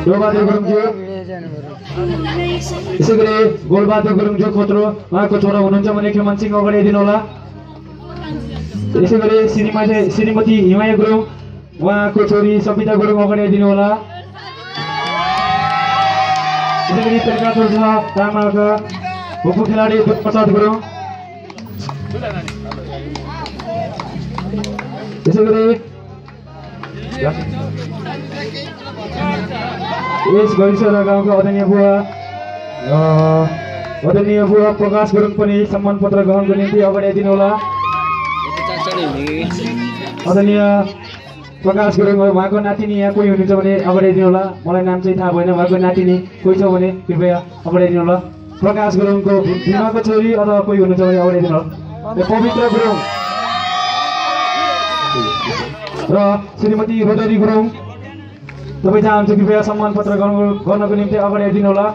डोबहादुर गुरुङज्यू यसै गरी गोलबहादुर गुरुङज्यू खत्रो उहाँको छोरा हुनुहुन्छ भने खेमन सिंह अगाडि आइदिनु होला। यसै गरी श्रीमती हिमाया गुरुङ उहाँको छोरी सविता गुरुङ अगाडि आइदिनु होला। यसै गरी पेर्काचोर तामाका भुपु खेलाडी दुधप्रसाद गुरुङ। यसै गरी यस गैरिसरा गाउँका आदरणीय बुवा प्रकाश गुरुङ पनि सम्मान पत्र ग्रहणको निम्ति अगाडि आइदिनु होला। आदरणीय प्रकाश गुरुङ उहाँको नातिनी यहाँ कोही हुनुहुन्छ भने अगाडि आइदिनु होला। मलाई नाम चाहिँ थाहा भएन, उहाँको नातिनी कोही छ भने कृपया अगाडि आइदिनु होला। प्रकाश गुरुङको भीमाको छोरी अथवा कोही हुनुहुन्छ भने अगाडि आइदिनु होला। पवित्र गुरुङ र श्रीमती रोदरी गुरुङ तपाईँ चाहनुहुन्छ कृपया सम्मान पत्र गर्नको निम्ति अगाडि आइदिनु होला।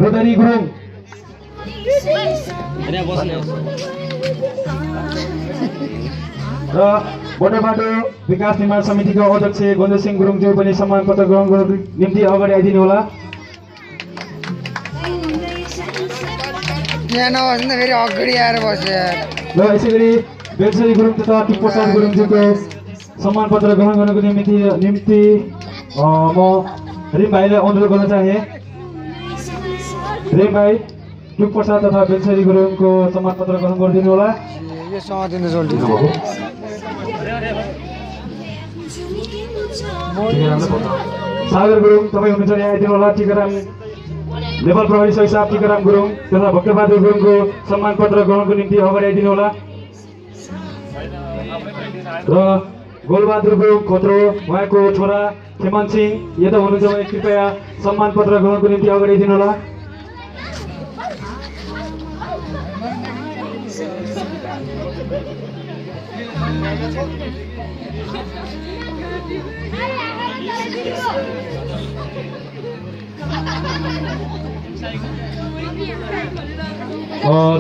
रोदरी गुरुङ र बटोबाटो विकास निर्माण समितिका अध्यक्ष गञ्जय सिंह गुरुङज्यू पनि सम्मान पत्र ग्रहण गर्नको निम्ति अगाडि आइदिनु होला। र यसै गरी बेलसरी गुरुङ तथा टिप्रसाद गुरुङज्यूको सम्मान पत्र ग्रहण गर्नको निम्ति म रिम भाइलाई अनुरोध गर्न चाहे। रिम भाइ टिप्रसाद तथा बेलसरी गुरुङको सम्मान पत्र ग्रहण गरिदिनु होला। सागर गुरुङ तपाईँ हुनुहुन्छ यहाँ आइदिनु होला। टिकाराम नेपाल प्रहरी सही साहब टिकाराम गुरुङ तथा भक्तबहादुर गुरुङको सम्मान पत्र ग्रहणको निम्ति अगाडि आइदिनु होला। र गोलबहादुर गुरुङ खत्रो उहाँको छोरा खेमन सिंह यता हुनुहुन्छ भने कृपया सम्मान पत्र ग्रहणको निम्ति अगाडि आइदिनु होला।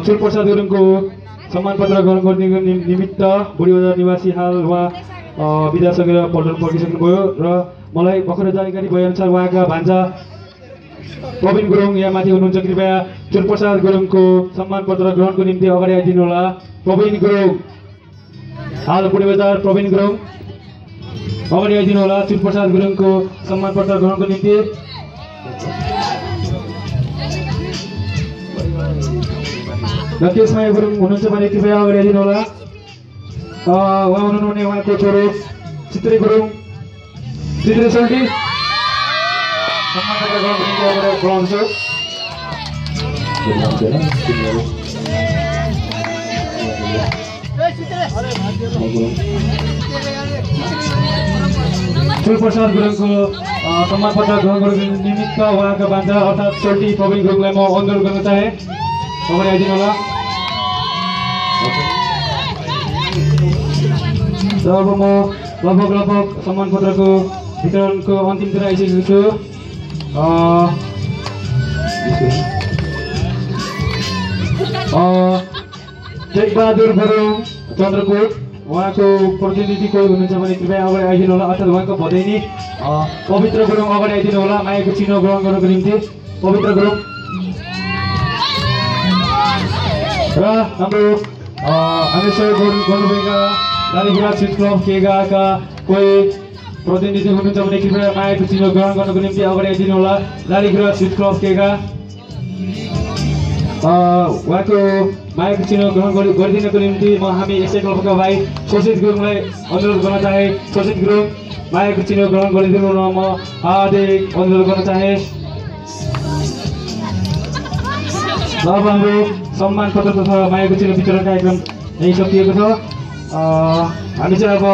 चुलप्रसाद गुरुङको सम्मान पत्र ग्रहण गर्ने निमित्त बुढीबजार निवासी हाल उहाँ विद्यासकेर पल्टन पर्खिसक्नुभयो र मलाई भर्खर जानकारी भएअनुसार उहाँका भान्जा प्रवीण गुरुङ यहाँ माथि हुनुहुन्छ। कृपया चुलप्रसाद गुरुङको सम्मान पत्र ग्रहणको निम्ति अगाडि आइदिनु होला। प्रवीण गुरुङ हाल बुढीबजार प्रवीण गुरुङ अगाडि आइदिनु होला चुलप्रसाद गुरुङको सम्मान पत्र ग्रहणको निम्ति। केशमाया गुरुङ हुनुहुन्छ भने कृपया अगाडि आइदिनु होला। उहाँ हुनुहुन्न भने उहाँको छोरो चित्रे गुरुङ चित्रे सोल्टी सम्मान पत्र ग्रहणको निम्ति अगाडि बोलाउँछु। चुलप्रसाद गुरुङको सम्मान पत्र ग्रहण गर्नको निमित्त उहाँका बान्जा अर्थात् सोल्टी प्रवीण गुरुङलाई म अनुरोध गर्न चाहे। अगाडि आइदिनु होला। अब म लगभग सम्मान पत्रको वितरणको अन्तिमतिर आइसकेको छु। टेकबहादुर गुरुङ चन्द्रकोट उहाँको प्रतिनिधि कोही हुनुहुन्छ भने कृपया अगाडि आइदिनु होला। अर्थात् उहाँको भदैनी पवित्र गुरुङ अगाडि आइदिनु होला मायाको चिन्ह ग्रहण गर्नको निम्ति। पवित्र गुरुङ र हाम्रो हामी सहयोग गर्नुभएका लालीगुराँस युथ क्लब केगाका कोही प्रतिनिधि हुनुहुन्छ भने कृपया मायाको चिन्ह ग्रहण गर्नको निम्ति अगाडि आइदिनु होला। लालीगुराँस युथ क्लब केगा उहाँको मायाको चिन्ह ग्रहण गरिदिनको निम्ति हामी यसै क्लबका भाइ सोसित गुरुङलाई अनुरोध गर्न चाहे। सोसित गुरुङ मायाको चिन्ह ग्रहण गरिदिनु म हार्दिक अनुरोध गर्न चाहे। अब हाम्रो सम्मान पत्र तथा मायाको चिन्ह वितरण कार्यक्रम यही सकिएको छ। हामी चाहिँ अब